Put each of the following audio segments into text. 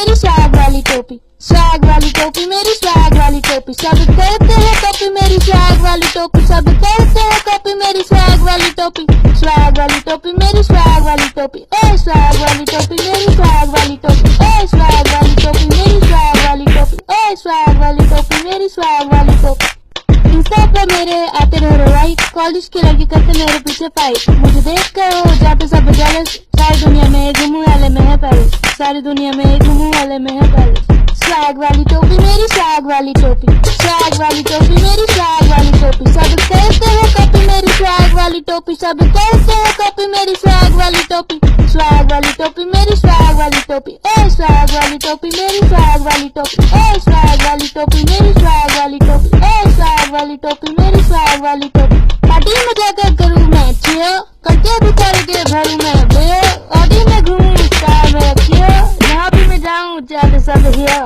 मेरी स्वैग वाली टोपी, स्वैग वाली टोपी मेरी स्वैग वाली टोपी, सब कहते हैं कॉपी मेरी स्वैग वाली टोपी, सब कहते हैं कॉपी मेरी स्वैग वाली टोपी, स्वैग वाली टोपी मेरी स्वैग वाली टोपी, ए स्वैग वाली टोपी मेरी स्वैग वाली टोपी, ए स्वैग वाली टोपी मेरी स्वैग वाली टोपी, ए स्वैग वाली टोपी मेरी स्वैग वाली टोपी। इंस्टा पे मेरे आते रहे राइट, कॉलेज की लड़की करते मेरे पीछे फाइट, मुझे देख कर हो जाते सब जेलस, सारी दुनिया में घूमू वाले में है पैरिस, सारी दुनिया में घूमू वाले में है पैरिस। स्वैग वाली टोपी मेरी स्वैग वाली टोपी, स्वैग वाली टोपी मेरी स्वैग वाली टोपी, सब कहते हैं कॉपी मेरी स्वैग वाली टोपी, सब कहते हैं कॉपी मेरी स्वैग वाली टोपी, स्वैग वाली टोपी मेरी स्वैग वाली टोपी, ए स्वैग वाली टोपी मेरी स्वैग वाली टोपी, ए स्वैग वाली टोपी मेरी स्वैग वाली टोपी, ए स्वैग वाली टोपी मेरी स्वैग वाली टोपी। पार्टी में जाकर करूँ मैं चियो, करके भी करके भरूँ मैं बेयो, ऑडी में घूमूं स्टार में रखियो, जहाँ भी मैं जाऊँ जाते सब हियो।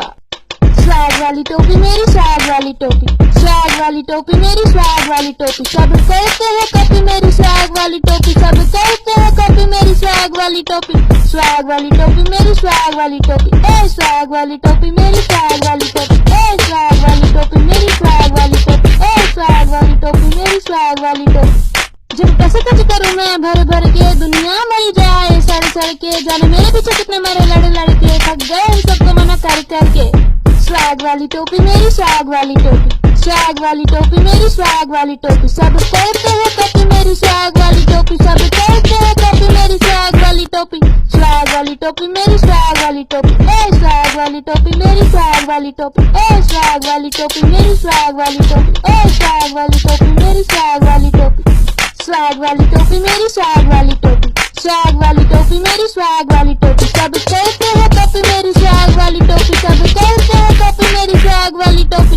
स्वैग वाली टोपी मेरी स्वैग वाली टोपी, स्वैग वाली टोपी मेरी स्वैग वाली टोपी, सब कहते हैं कॉपी मेरी स्वैग वाली टोपी, सब कहते हैं कॉपी मेरी स्वैग वाली टोपी, स्वैग वाली टोपी मेरी स्वैग वाली टोपी, ए स्वैग वाली टोपी मेरी स्वैग वाली टोपी, ए स्वैग वाली टोपी मेरी स्वैग वाली टोपी, ए स्वैग वाली टोपी मेरी स्वैग वाली टोपी। जब कैसे कुछ करूँ मैं भर भर के, दुनिया मरी जाए सड़ सड़ के, जाने मेरे पीछे कितने मरे लड़ लड़के, थक गए इन सबको मना कर करके। स्वैग वाली टोपी मेरी स्वैग वाली टोपी, स्वैग वाली टोपी मेरी स्वैग वाली टोपी, सब कहते हैं कॉपी मेरी स्वैग वाली टोपी, सब कहते हैं कॉपी मेरी स्वैग वाली टोपी, स्वैग वाली टोपी मेरी स्वैग वाली टोपी, ए स्वैग वाली टोपी मेरी स्वैग वाली टोपी, ए स्वैग वाली टोपी मेरी स्वैग वाली टोपी, ए स्वैग वाली टोपी मेरी स्वैग वाली टोपी। स्वैग वाली टोपी मेरी स्वैग वाली टोपी, स्वैग वाली टोपी मेरी स्वैग वाली टोपी, सब कहते हैं कॉपी मेरी स्वैग वाली टोपी, सब कहते हैं कॉपी मेरी स्वैग वाली टोपी,